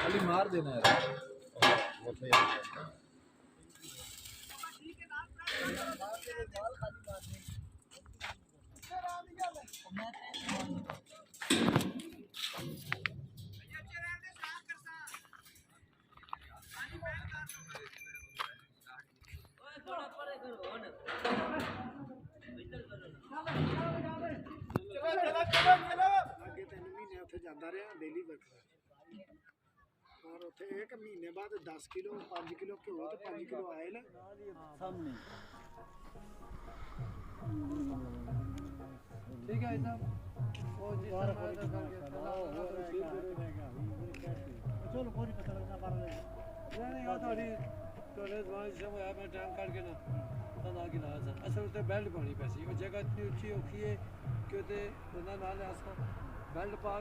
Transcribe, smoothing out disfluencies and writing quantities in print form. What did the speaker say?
खाली मार देना यार। डेली वर्क और उत्थे एक महीने बाद 10 किलो 5 किलो घ्यो ते 5 किलो आयल सामने ठीक है साहब चलो पूरी पता लगना बार नहीं हो थोड़ी टोले जवान जब आया मैं टाइम काट के ना तना की ना असल ते बेल्ट पानी पैसी वो जगह इतनी ऊंची औखी है कि ते बंदा नाल आसका बेल्ट पा